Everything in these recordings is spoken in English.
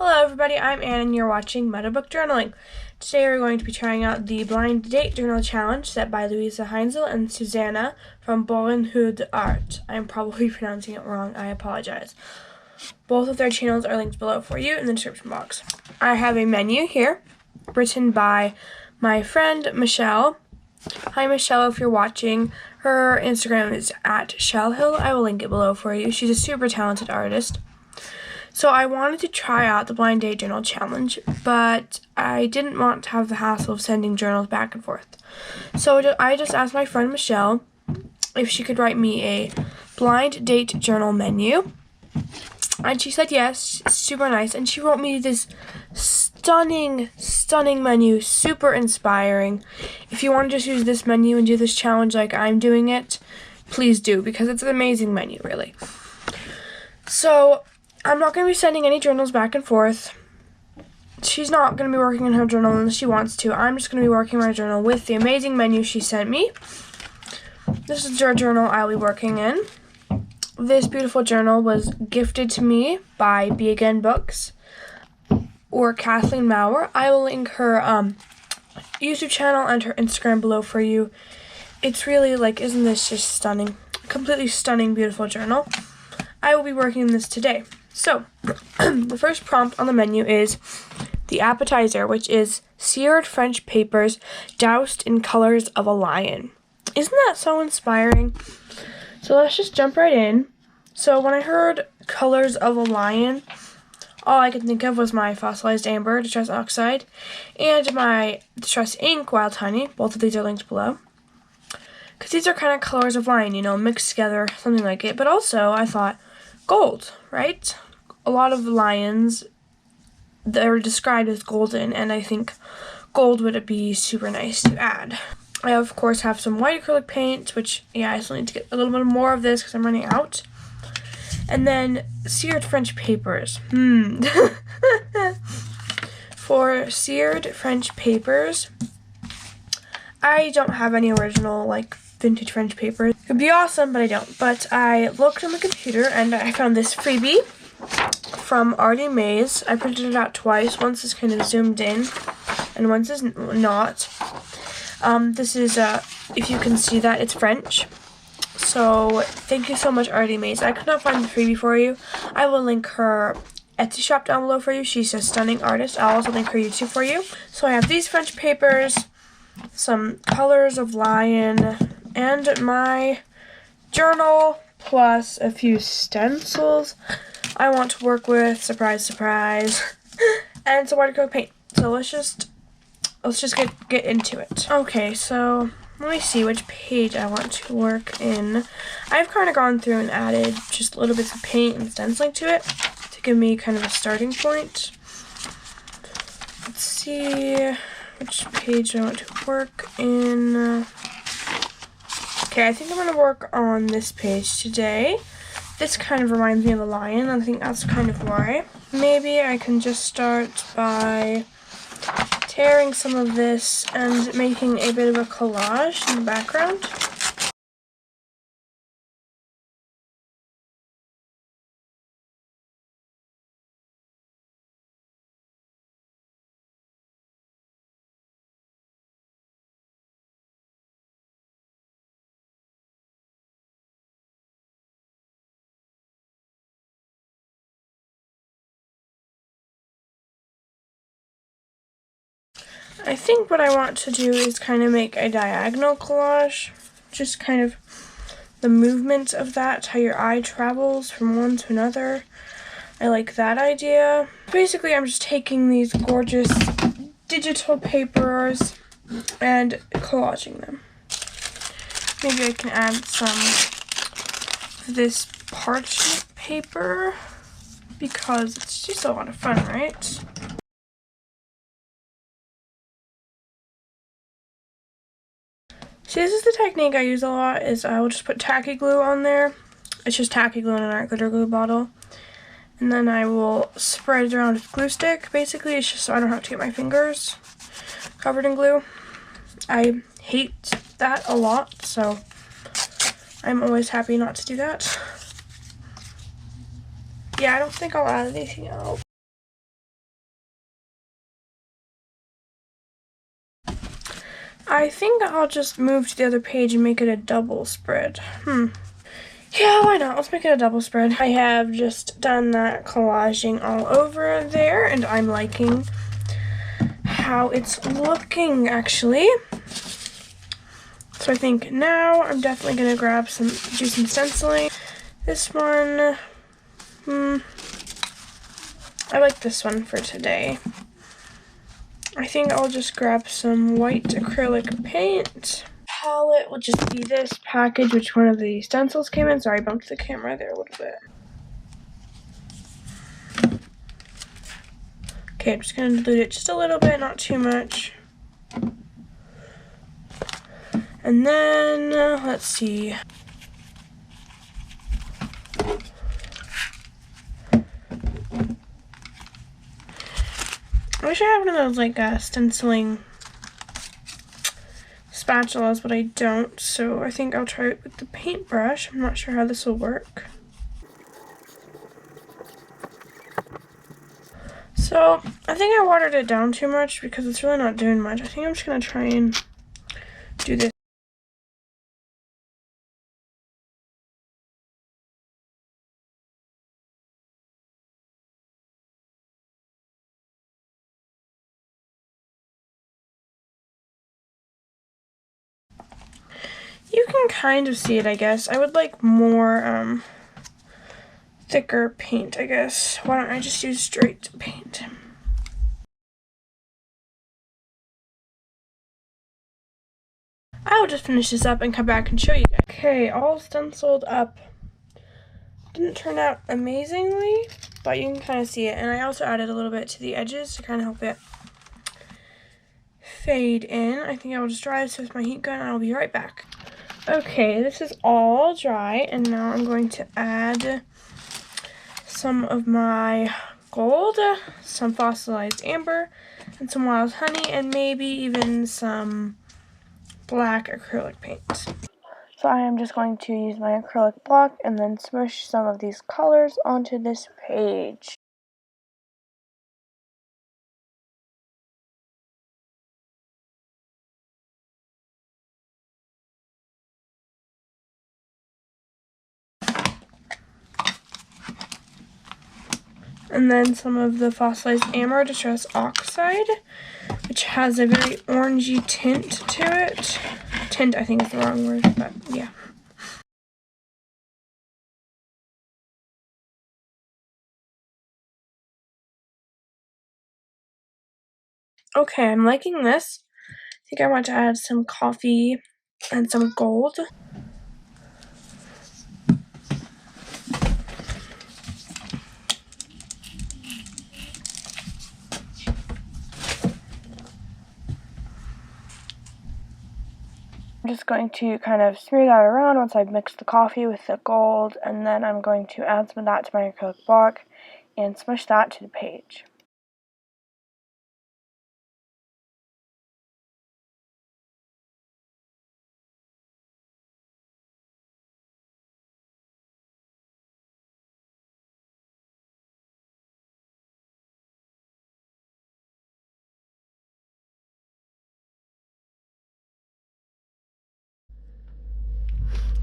Hello everybody, I'm Anne and you're watching Metabook Journaling. Today we're going to be trying out the Blind Date Journal Challenge set by Louisa Heinzel and Susanna from Borenhoed Art. I'm probably pronouncing it wrong, I apologize. Both of their channels are linked below for you in the description box. I have a menu here, written by my friend Michelle. Hi Michelle, if you're watching. Her Instagram is @shellhill. I will link it below for you. She's a super talented artist. So I wanted to try out the Blind Date Journal Challenge, but I didn't want to have the hassle of sending journals back and forth. So I just asked my friend Michelle if she could write me a blind date journal menu. And she said yes, super nice. And she wrote me this stunning menu, super inspiring. If you want to just use this menu and do this challenge like I'm doing it, please do, because it's an amazing menu, really. So I'm not going to be sending any journals back and forth. She's not going to be working in her journal unless she wants to. I'm just going to be working my journal with the amazing menu she sent me. This is her journal I'll be working in. This beautiful journal was gifted to me by Be Again Books or Kathleen Maurer. I will link her YouTube channel and her Instagram below for you. It's really isn't this just stunning? Completely stunning, beautiful journal. I will be working in this today. So, the first prompt on the menu is the appetizer, which is seared French papers doused in colors of a lion. Isn't that so inspiring? So let's just jump right in. So when I heard colors of a lion, all I could think of was my fossilized amber, distress oxide, and my distress ink, wild honey. Both of these are linked below. Because these are kind of colors of lion, you know, mixed together, something like it. But also, I thought, gold, right? A lot of lions, they're described as golden, and I think gold would be super nice to add. I, of course, have some white acrylic paint, which, yeah, I still need to get a little bit more of this because I'm running out. And then seared French papers. For seared French papers, I don't have any original, vintage French papers. It would be awesome, but I don't. But I looked on the computer and I found this freebie from Artie Mays. I printed it out twice. Once is kind of zoomed in and once is not. This is, if you can see that, it's French. So thank you so much, Artie Mays. I could not find the freebie for you. I will link her Etsy shop down below for you. She's a stunning artist. I'll also link her YouTube for you. So I have these French papers, some colors of lion, and my journal, plus a few stencils I want to work with, surprise, surprise, and some white acrylic paint. So let's just get into it. Okay, so let me see which page I want to work in. I've kind of gone through and added just little bits of paint and stenciling to it to give me kind of a starting point. Let's see which page I want to work in. Okay, I think I'm going to work on this page today. This kind of reminds me of a lion. I think that's kind of why. Maybe I can just start by tearing some of this and making a bit of a collage in the background. I think what I want to do is kind of make a diagonal collage, just kind of the movement of that, how your eye travels from one to another. I like that idea. Basically, I'm just taking these gorgeous digital papers and collaging them. Maybe I can add some of this parchment paper because it's just a lot of fun, right? So this is the technique I use a lot, is I will just put tacky glue on there. It's just tacky glue in an art glitter glue bottle. And then I will spread it around with glue stick. Basically, it's just so I don't have to get my fingers covered in glue. I hate that a lot, so I'm always happy not to do that. Yeah, I don't think I'll add anything else. I think I'll just move to the other page and make it a double spread. Yeah, why not? Let's make it a double spread. I have just done that collaging all over there, and I'm liking how it's looking, actually. So I think now I'm definitely going to grab do some stenciling. This one, I like this one for today. I think I'll just grab some white acrylic paint. Palette will just be this package, which one of the stencils came in. Sorry, I bumped the camera there a little bit. Okay, I'm just going to dilute it just a little bit, not too much. And then, let's see. I wish I had one of those, like, stenciling spatulas, but I don't, so I think I'll try it with the paintbrush. I'm not sure how this will work. So, I think I watered it down too much because it's really not doing much. I think I'm just going to try and do this. You can kind of see it, I guess. I would like more, thicker paint, I guess. Why don't I just use straight paint? I'll just finish this up and come back and show you guys. Okay, all stenciled up. Didn't turn out amazingly, but you can kind of see it. And I also added a little bit to the edges to kind of help it fade in. I think I will just dry this with my heat gun and I'll be right back. Okay, this is all dry, and now I'm going to add some of my gold, some fossilized amber, and some wild honey, and maybe even some black acrylic paint. So I am just going to use my acrylic block and then smush some of these colors onto this page. And then some of the fossilized amber distress oxide, which has a very orangey tint to it. Tint, I think is the wrong word, but yeah. Okay, I'm liking this. I think I want to add some coffee and some gold. I'm just going to kind of smear that around once I've mixed the coffee with the gold, and then I'm going to add some of that to my acrylic block and smush that to the page.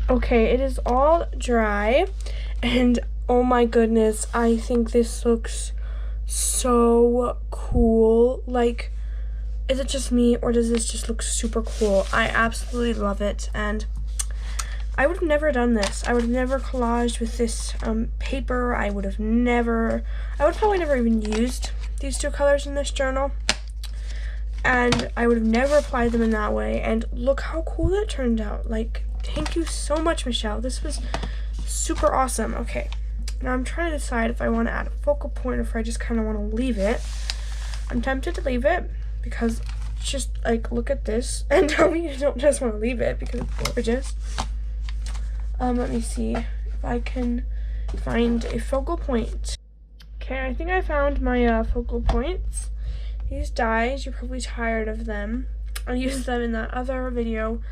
Okay, it is all dry, and oh my goodness, I think this looks so cool. Like, is it just me, or does this just look super cool? I absolutely love it, and I would have never done this. I would have never collaged with this paper. I would probably never even used these two colors in this journal, and I would have never applied them in that way, and look how cool that turned out. Like, thank you so much, Michelle. This was super awesome. Okay, now I'm trying to decide if I want to add a focal point or if I just kind of want to leave it. I'm tempted to leave it because just, like, look at this and tell me you don't just want to leave it because it's gorgeous. Let me see if I can find a focal point. Okay, I think I found my focal points. These dies, you're probably tired of them. I used them in that other video,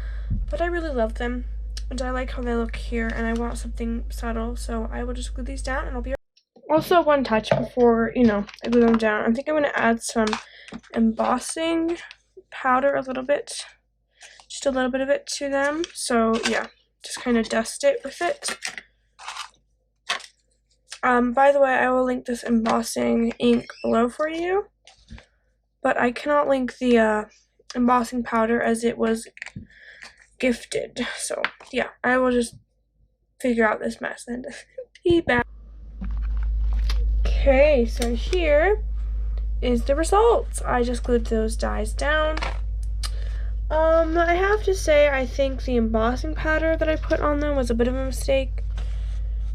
but I really love them, and I like how they look here, and I want something subtle, so I will just glue these down, and I'll be right back. Also, one touch before, I glue them down. I think I'm going to add some embossing powder a little bit attached a little bit of it to them. So yeah, just kind of dust it with it. By the way, I will link this embossing ink below for you, but I cannot link the embossing powder as it was gifted. So yeah, I will just figure out this mess and be back. Okay, so here is the results. I just glued those dies down. I have to say, I think the embossing powder that I put on them was a bit of a mistake.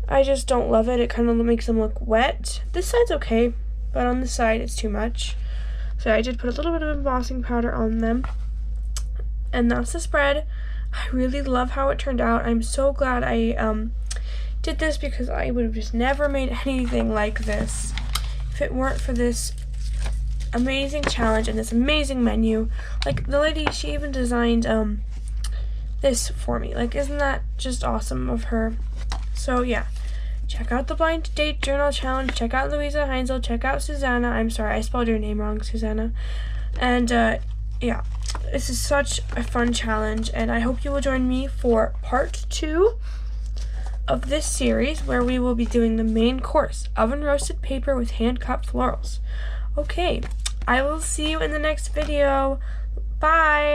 I just don't love it. It kind of makes them look wet. This side's okay, but on this side it's too much. So I did put a little bit of embossing powder on them. And that's the spread. I really love how it turned out. I'm so glad I did this because I would have just never made anything like this if it weren't for this amazing challenge and this amazing menu. Like, the lady, she even designed this for me. Like, isn't that just awesome of her? So yeah, check out the blind date journal challenge, check out Louisa Heinzel, check out Susanna. I'm sorry, I spelled your name wrong, Susanna. And yeah, this is such a fun challenge, and I hope you will join me for part 2 of this series, where we will be doing the main course, oven roasted paper with hand cut florals. Okay, I will see you in the next video. Bye!